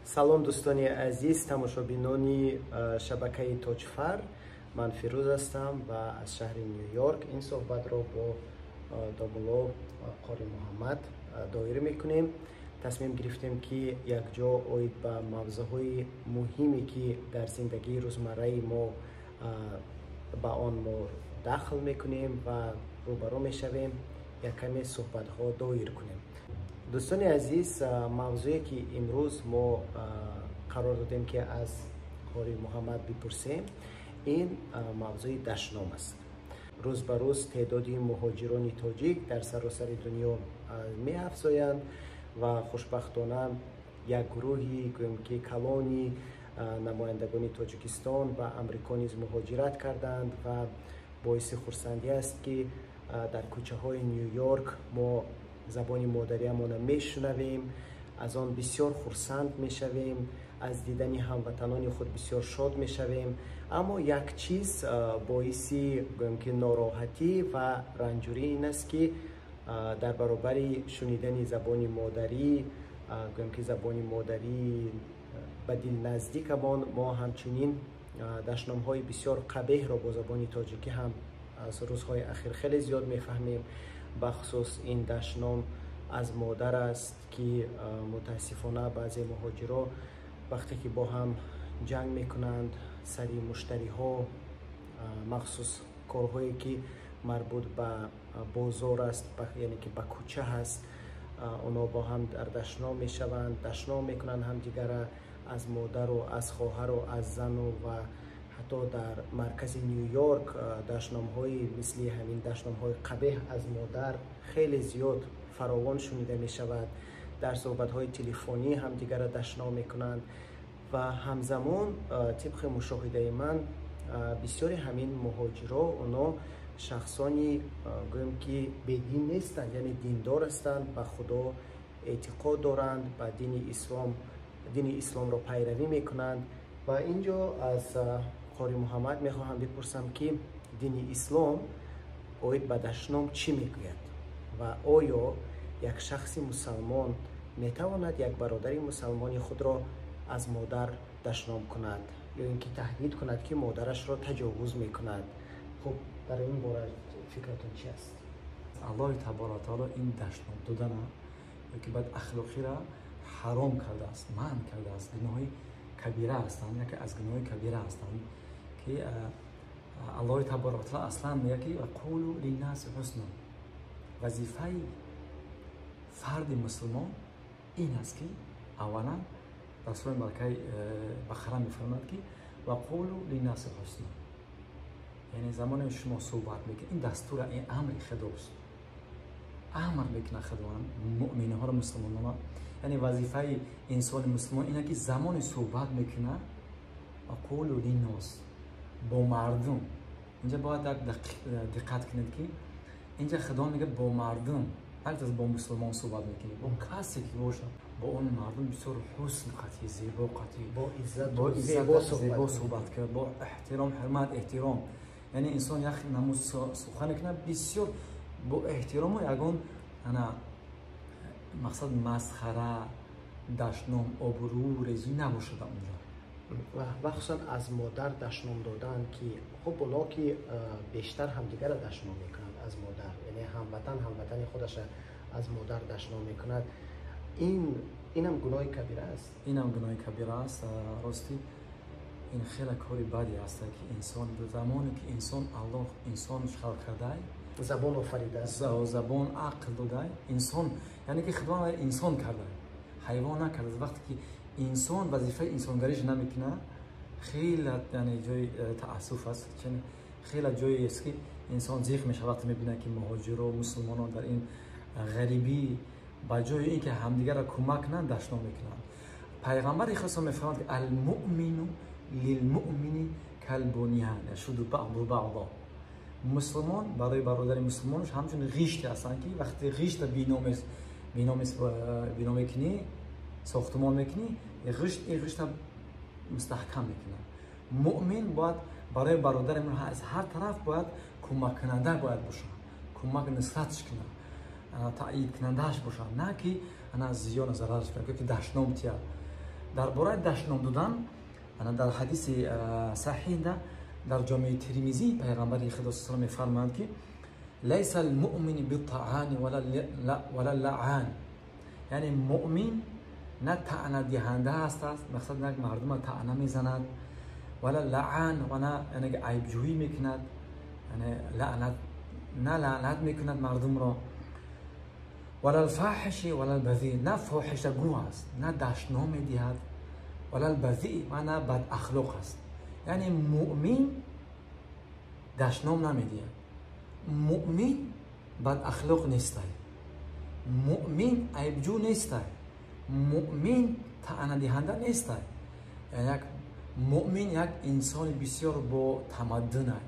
салом дӯстони азиз, тамошобинони шабакаи Тоҷфар. Ман Фирӯз ҳастам ва аз шаҳри Ню-Йорк ин суҳбатро бо домуло Қори Муҳаммад доир мекунем. Тасмим гирифтем ки якҷо оид ба мавзӯъҳои муҳиме ки дар зиндагии рӯзмарраи мо ба он мо дахл мекунем ва рӯбаро мешавем, якаме суҳбатҳо доир кунем. дӯстони азиз, мавзӯе ки имрӯз мо қарор додем ки аз Қори Муҳаммад бипурсем, ин мавзӯи дашном аст. рӯз ба рӯз теъдоди муҳоҷирони тоҷик дар саросари дунё меафзоянд ва хушбахтона як гурӯҳи гӯем ки калони намояндагони Тоҷикистон ба Амрико низ муҳоҷират карданд ва боиси хурсандӣ аст ки дар кӯчаҳои Ню-Йорк мо забони модариамона мешунавем, аз он бисёр хурсанд мешавем, аз дидани ҳамватанони худ бисёр шод мешавем. Аммо як чиз боиси гӯем ки нороҳатӣ ва ранҷурӣ ин аст ки дар баробари шунидани забони модарӣ, гӯем ки забони модарӣ ба дил наздикамон, мо ҳамчунин дашномҳои бисёр қабеҳро бо забони тоҷикӣ ҳам аз рӯзҳои ахир хеле зиёд мефаҳмем. бахусус ин дашном аз модар аст ки мутаассифона баъзе муҳоҷиро вақте ки бо ҳам ҷанг мекунанд сари муштариҳо, махсус корҳое ки марбут ба бозор аст, яъне ки ба кӯча ҳаст, онҳо бо ҳам дар дашном мешаванд, дашном мекунанд ҳамдигара, аз модару аз хоҳару аз зану ва ҳатто дар маркази Ню-Йорк дашномҳои мисли ҳамин дашномҳои қабеҳ аз модар хеле зиёд фаровон шунида мешавад. дар суҳбатҳои телефонӣ ҳамдигара дашном мекунанд ва ҳамзамон тибқи мушоҳидаи ман бисёри ҳамин муҳоҷиро онҳо шахсони гӯем ки бедин нестанд, яъне диндор ҳастанд, ба худо эътиқод доранд, ба дини исломро пайравӣ мекунанд. ва инҷо аз Қори Муҳаммад мехоҳам бипурсам ки дини ислом оид ба дашном чӣ мегӯяд ва оё як шахси мусалмон метавонад як бародари мусалмони худро аз модар дашном кунад ё ин ки таҳдид кунад ки модарашро таҷовуз мекунад. хуб, дар ин бора фикратон чи аст? аллоҳи таборак ва таоло ин дашном додана ёки бад ахлоқиро ҳаром кардааст, манъ кардааст. гуноҳи кабира ҳастанд, яке аз гуноҳи кабира ҳастанд ки аллоҳи таборак ва таоло аслан мегӯяд ки вақулу линнаси ҳусна. вазифаи фарди мусулмон ин аст ки аввалан расули малакаи бақара мефармояд ки вақулу линнаси ҳусна, яъне замоне шумо суҳбат мекунед, ин дастура, ин амри худост. амр мекунад худованд муъминҳоро, мусулмононро. яъне вазифаи инсони мусулмон ина ки замони суҳбат мекунад вақулу линнос, бо мардум. инҷа бояд диққат кунед ки инҷа худо мегӯяд бо мардум, албатта бо мусулмон суҳбат мекунед, бо касе ки бошад бо он мардум бисёр ҳусн қатӣ, зебо қатӣ, бо зебо суҳбат кард, бо эҳтиром, ҳурмат, эҳтиром. яъне инсон як намуд сухан мекунад бисёр бо эҳтирому ягон мақсад масхара, дашном, обрӯ резӣ набошад онҷо. махсусан аз модар дашном додан ки хуб оно ки бештар ҳамдигара дашном мекунанд аз модар, яъне ҳамватани худаша аз модар дашном мекунад, инам гуноҳи кабира аст. инам гуноҳи кабира аст. рости ин хеле кори баде аст ки инсон замоне ки аллоҳ инсон халқ кардай, забон офаридаст, забон ақл додай, инсон яъне ки худо инсон кардай, ҳайвон накардаст. вақте ки инсон вазифаи инсонгариш намекунад, хеле яъне ҷои таассуф аст, хеле ҷоест ки инсон зиқ мешавад вақте мебинад ки муҳоҷиро, мусулмонон дар ин ғарибӣ ба ҷои ин ки ҳамдигарро кӯмак кунанд дашном мекунанд. пайғамбари худо мефармояд ки алмуъмину лилмуъмини калбунyan яшудду баъдуҳу баъдо. мусулмон барои бародари мусулмонаш ҳамчун ғиште ҳастанд ки вақте ғишта бино мекунӣ, сохтмон мекунӣ, ин ғишта мустаҳкам мекунад. муъмин бояд барои бародари аз ҳар тараф бояд кӯмаккунанда бояд бошад, кӯмак нисратш кунад, таъид кунандааш бошад, на ки зиёна зарараш кунад, ки дашном тия درباره دشنام دادن انا در حدیث صحیح در جامع ترمذی پیغمبر خدا صلی الله علیه و آله میفرمایند که لیس المؤمن بالطعان ولا لعان، یعنی مؤمن نه طعنه دهنده است، مقصد نه مردم طعنه میزند، ولا لعان و نه یعنی عیب جویی میکند، یعنی لعنت میکند مردم را، ولا الفاحش ولا البذیء، نه فاحشه گو است، نه دشنام میدهد، ولا البذیء و نه بد اخلاق است. یعنی مؤمن دشنام نمیدهد، مؤمن بد اخلاق نیست، مؤمن عیبجو نیست، مؤمن طعنه دهنده نیست. یک مؤمن یک انسان بسیار با تمدن است،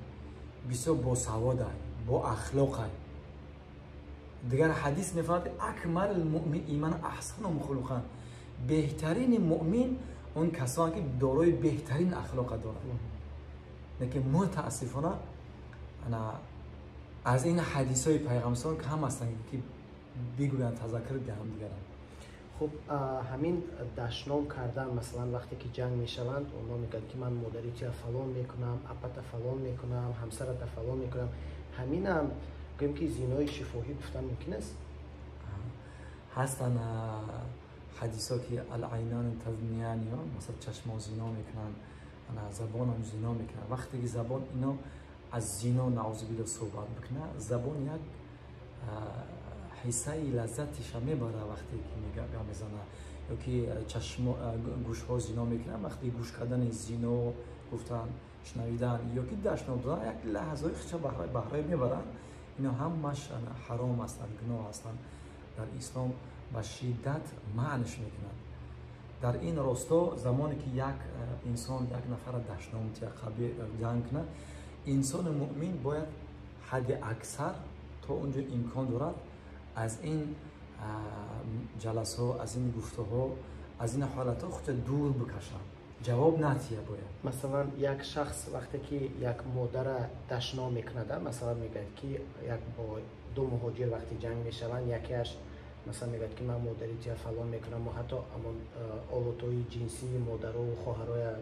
بسیار با سواد است، با اخلاق است. دیگر حدیث میفرماید اکمل المؤمن ایمان احسنهم خلقا، بهترین مؤمن اون کسانی که دارای بهترین اخلاق دارند. لیکن متاسفانه انا از این حدیث های پیغمبر که هم هستند که بگویند تذکر دهم دیگران. خب همین دشنام کردن، مثلا وقتی که جنگ میشوند اونا میگن که من مادریت فلان میکنم، اپت فلان میکنم، همسرت فلان میکنم، همین هم گویم که زینای شفاهی گفتن ممکن است؟ هستن حدیث ها که العینان تزنیان، یا مثلا چشم ها زینا میکنن، زبان هم زینا میکنن. وقتی که زبان اینا از زینا نعوذ بالله صحبت بکنه، زبان یک حسه لذتش میبره وقتی که میزنه، یا که چشم گوش ها زینا میکنن، وقتی گوش کردن زینا گفتن شنویدن یا که دشنام دادن یک لحظه خچه بهره میبرن. اینا همش حرام هستند، گناه هستند. در اسلام به شدت معنیش میکنند. در این راستا زمانی که یک انسان یک نفر دشنام یا قبیل جنگ کنه، انسان مؤمن باید حد اکثر تا اونجا امکان دارد از این جلسه ها، از این گفته ها، از این حالت ها خود دور بکشن، جواب نتیه باید. مثلا یک شخص وقتی که یک مادر دشنام میکنه، مثلا میگه که یک با دو مهاجر وقتی جنگ میشوند، یکیش مثلا میگه که من مادریت فلان میکنم و حتی اما آلاتای جنسی مادر و خواهرای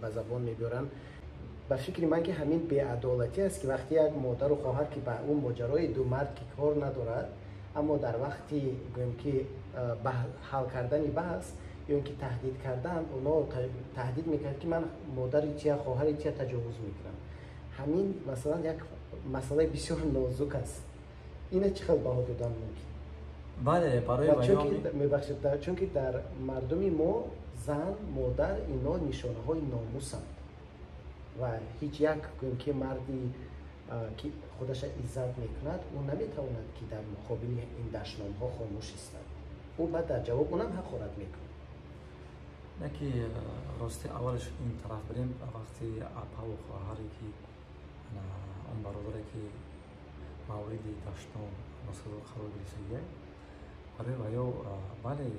به زبان میبرن. به فکر من که همین بی‌عدالتی است که وقتی یک مادر و خواهر که به اون ماجرای دو مرد که کار ندارد، اما در وقتی گویم که حل کردن بحث یا اینکه تهدید کردن، اونا تهدید میکنند که من مادر یا خواهر یا تجاوز میکنم. همین مثلا یک مسئله بسیار نازک است. اینه چقدر بها دادن ممکن؟ بله، برای چون که در مردم ما زن، مادر اینا نشانه های ناموسند و هیچ یک که مردی که خودش عزت میکند اون نمیتواند که در مقابل این دشنام ها خاموش ایستد. او بعد در جواب اونم حق خورد میکنه. نه که راستی اولش این طرف بریم، وقتی اپا و خواهری که اون برادره که موردی دشنام مسئله قرار گرفته، برای ویا بله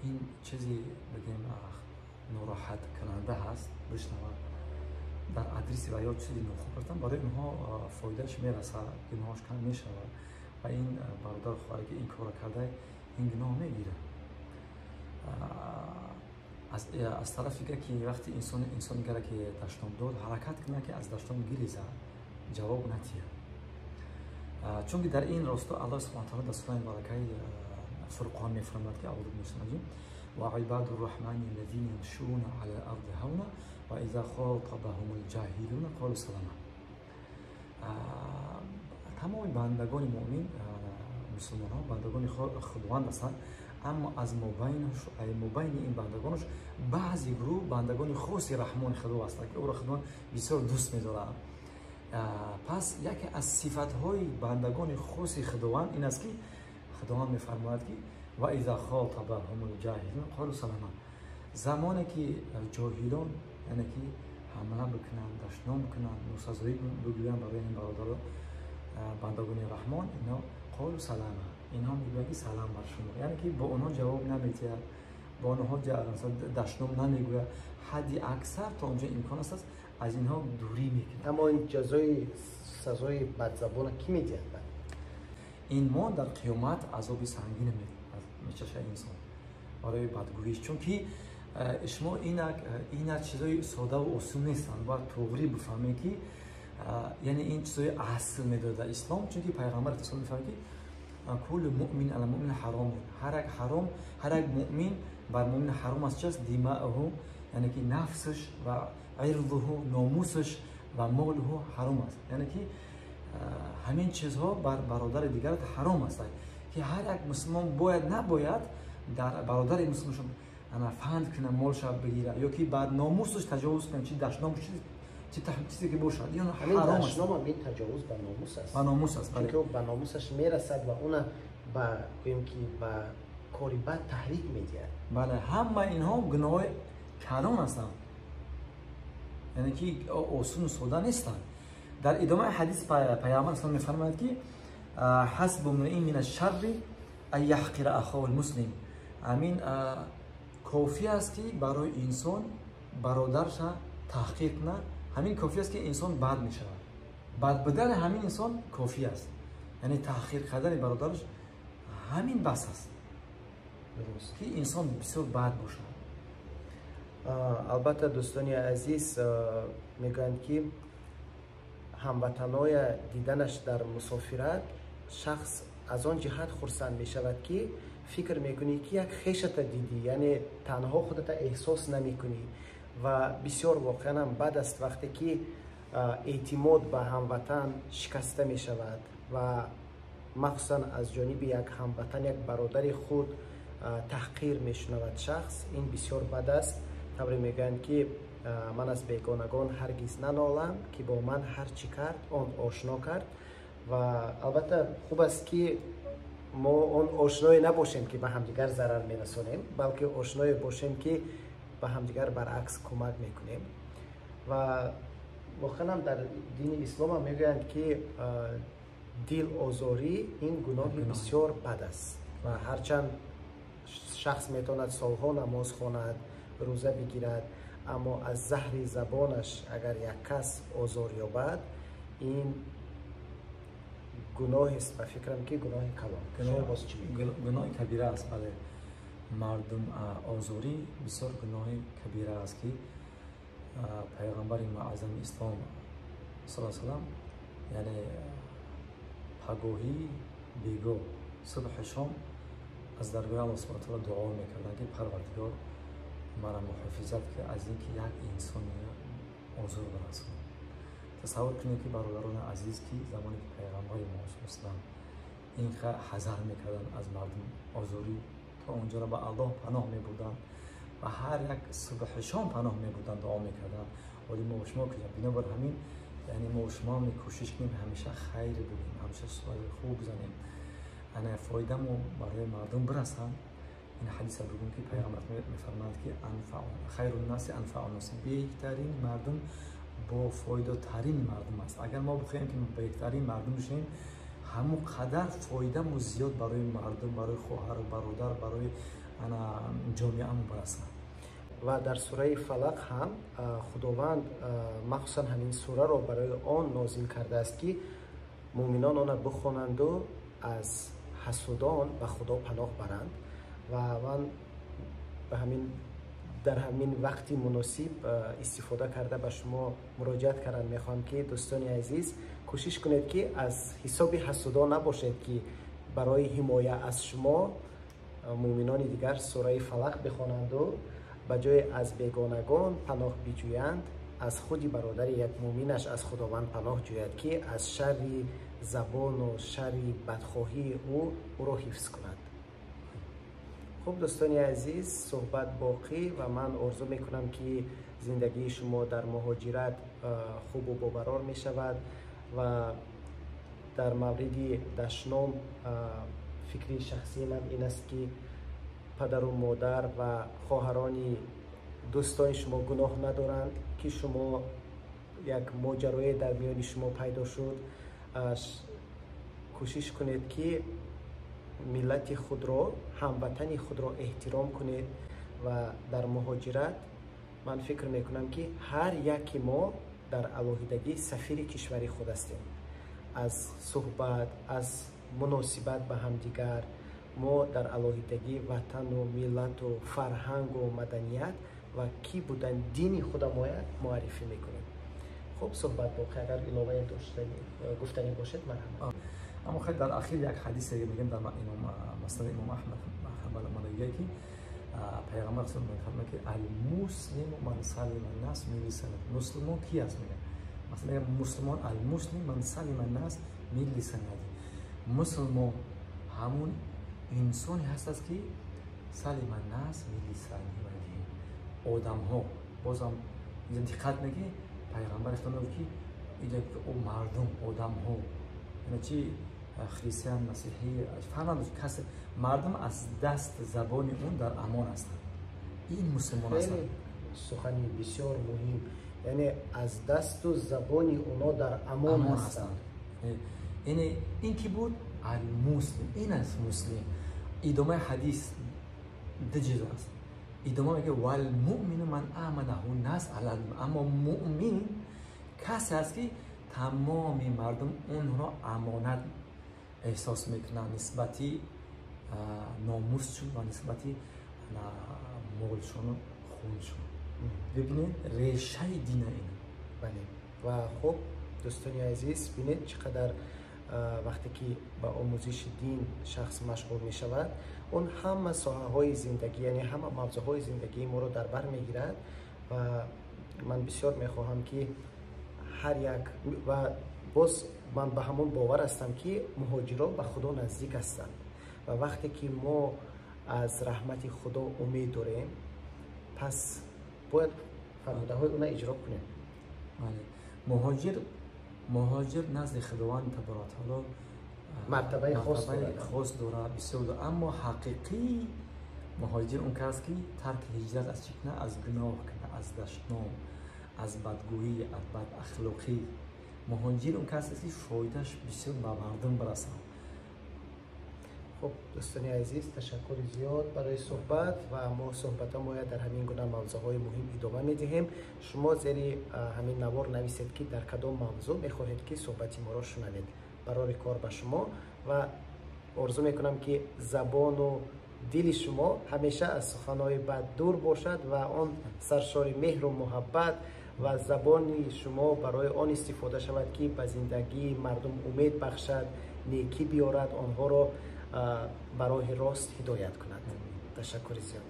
این چیزی بگیم ناراحت کننده هست بشنوه در ادریس و یا چیزی نخوب بردن، برای اونها فایدهش میرسه، گناهاش کم میشود و این برادر خواهر که این کار کرده این گناه میگیره. از طرفی که وقتی انسان گره که دشنام داد حرکت کنه که از دشنام گریزه، جواب نتیه. چون در این راستا الله سبحانه و تعالی در سوره مبارکه فرقان میفرماید که اعوذ بالله و عباد الرحمن الذين يمشون على الارض هونا و اذا خاطبهم الجاهلون قالوا سلاما. تمام بندگان مؤمن مسلمان ها بندگان خداوند هستند، اما از مبین این بندگانش بعضی گروه بندگان خاصی رحمان خدا هستند که او را خداوند بسیار دوست می‌دارد. پس یکی از صفات‌های بندگان خاص خداوند این است که خداوند می‌فرماید که و اذا خاطبهم الجاهلون قالوا سلاما. زمانی که جاهلان یعنی که حمله بکنند، دشنام کنند، ناسزایی بگویند برای این برادر بندگان رحمان، اینا قالوا سلاما، اینا میگویند سلام بر شما، یعنی که با اونها جواب نمیده، با اونها دشنام نمیگوید، حدی اکثر تا اونجا امکان است از اینها دوری میکنه. اما این سزای بدزبان کی میدهد؟ این ما در قیامت عذاب سنگین میچشه انسان. برای بدگوییش. چون که شما اینا چیزای ساده و آسون نیستن و توغری بفهمید که یعنی این چیزای اصل میداده اسلام. چون که پیغمبر اسلام میفهمه که کل مؤمن علی مؤمن حرامه، هر یک مؤمن بر مؤمن حرام است. چیست؟ دماءه، یعنی که نفسش و عرضه، ناموسش و ماله حرام است. یعنی که همین چیزها بر برادر دیگر حرام است که هر یک مسلمان باید نباید در برادر مسلمان انا فند کنه، مالش بگیره یا که بر ناموسش تجاوز کنه، چی دشنام چیزی که باشه یا حرام است. دشنام هم تجاوز بر ناموس است. بر ناموس است. چون که بر ناموسش میرسد و اون با گویم که با کاری بد تحریک میدهد. بله، همه اینها گناه کلان هستند، یعنی که آسون و ساده نیستند. در ادامه حدیث پیامبر اسلام میفرماید که حسب امرئ من الشر ان یحقر اخاه المسلم. همین کافی است که برای انسان برادرش تحقیر کنه، همین کافی است که انسان بد میشود. بد بودن همین انسان کافی است، یعنی تحقیر کردن برادرش همین بس است که انسان بسیار بد باشد. البته دوستانی عزیز میگویند که هموطنای دیدنش در مسافرت شخص از آن جهت خرسند می شود که فکر میکنی که یک خویشت دیدی، یعنی تنها خودت احساس نمی کنی و بسیار واقعا بد است وقتی که اعتماد به هموطن شکسته می شود و مخصوصا از جانب یک هموطن، یک برادر خود تحقیر می شنود شخص. این بسیار بد است. طوری میگن که من از بیگانگان هرگز ننالم که با من هر چی کرد آن آشنا کرد. و البته خوب است که ما آن آشنایی نباشیم که به همدیگر ضرر میرسانیم، بلکه آشنایی باشیم که به همدیگر برعکس کمک میکنیم. و واقعا در دین اسلام هم میگویند که دل آزاری این گناه بسیار بد است و هرچند شخص میتواند سالها نماز خواند، روزه بگیرد، اما از زهر زبانش اگر یک کس آزار یابد این گناه است و فکرم که گناه کلان. گناه کبیره است. بله، مردم آزاری بسیار گناه کبیره است که پیغمبر معظم اسلام صلی الله علیه و سلم یعنی پگاهی بیگاه صبح شام از درگاه الله سبحانه و تعالی دعا میکردند که پروردگار مرا محافظت که از اینکه یک انسان آزار برسانم. تصور کنید که برادران عزیز که زمانی که پیغمبر اسلام این حذر میکردن از مردم آزاری، تا اونجا را به الله پناه میبردن و هر یک صبح شام پناه میبردن، دعا میکردن. ولی ما و شما که بنابر همین یعنی ما و شما کوشش کنیم همیشه خیر بگیم، همیشه سوال خوب بزنیم، یعنی فایده مو برای مردم برسن. این حدیث بگم که پیغمبر میفرماید که خیر الناس انفع الناس، بهترین مردم با فایده ترین مردم است. اگر ما بخوایم که بهترین مردم بشیم، همون قدر فایده مو زیاد برای مردم، برای خواهر و برادر، برای جامعه مو برسه. و در سوره فلق هم خداوند مخصوصا همین سوره رو برای آن نازل کرده است که مؤمنان آن را بخوانند و از حسودان به خدا پناه برند. و من به همین در همین وقتی مناسب استفاده کرده به شما مراجعت کردم. میخوام که دوستان عزیز کوشش کنید که از حساب حسودان نباشید که برای حمایت از شما مؤمنان دیگر سوره فلق بخوانند و به جای از بیگانگان پناه بجویند، از خودی برادر یک مؤمنش از خداوند پناه جوید که از شر زبان و شر بدخواهی او را حفظ کند. خب دوستان عزیز، صحبت باقی و من آرزو میکنم که زندگی شما در مهاجرت خوب و برقرار می شود و در مورد دشنام فکری شخصی من این است که پدر و مادر و خواهران دوستان شما گناه ندارند که شما یک ماجرای در میان شما پیدا شد. کوشش کنید که ملت خود را، هموطن خود را احترام کنید و در مهاجرت من فکر میکنم که هر یکی ما در علاهیدگی سفیر کشور خود هستیم. از صحبت، از مناسبت به همدیگر ما در الوهیدگی وطن و ملت و فرهنگ و مدنیت و کی بودن دین خود معرفی میکنیم. خب صحبت باقی اگر علاوه گفتنی باشد مرحبا. اما خیلی در اخیر یک حدیث میگم در مسند امام احمد حنبل میگه که پیغمبر صلی الله علیه و آله که المسلم من سلم الناس من لسانه. مسلمان کی است میگه؟ مثلا میگه مسلمان المسلم من سلم الناس من لسانه. مسلمان همون انسانی هست که سلم الناس من لسانه میگه. آدم ها بازم اینجا دقت میگه پیغمبر افتاد که اینجا او مردم آدم ها یعنی چی خریسیان مسیحی فرمان کسی مردم از دست زبان اون در امان هستند. این مسلمان هستند. سخنی بسیار مهم، یعنی از دست و زبان اونا در امان هستند. این کی بود؟ المسلم. این است مسلم. ادامه حدیث دجیز است. ادامه میگه والمؤمن من آمنه الناس علی. اما مؤمن کسی است که تمام مردم اون را امانت احساس میکنن نسبتی ناموسشون و نسبتی مالشون و خونشون. ببینید ریشه دین این. بله. و خب دوستان عزیز ببینید چقدر وقتی که با آموزش دین شخص مشغول می شود اون همه ساحه های زندگی یعنی همه موضوع های زندگی ما رو در بر میگیرد و من بسیار میخواهم که هر یک و باز من به همون باور هستم که مهاجران به خدا نزدیک هستند و وقتی که ما از رحمت خدا امید داریم پس باید فرموده های اون اجرا کنیم. مهاجر نزد خداوند تبارک و تعالی مرتبه خاص داره بسیار داره. اما حقیقی مهاجر اون کس که ترک هجرت از چکنه از گناه کنه از دشنام از بدگویی از بد اخلاقی. مهاجر اون کسی است که فایدهش بسیار به مردم برسه. خب دوستان عزیز تشکر زیاد برای صحبت و ما صحبت ما در همین گونه موضوع های مهم ادامه میدهیم. شما زیر همین نوار نویسید که در کدام موضوع میخواهید که صحبت ما را شنوید. برای کار به شما و آرزو میکنم که زبان و دل شما همیشه از سخنهای بد دور باشد و آن سرشار مهر و محبت و زبانی شما برای آن استفاده شود که به زندگی مردم امید بخشد، نیکی بیارد، آنها را برای راست هدایت کند. تشکر زیاد.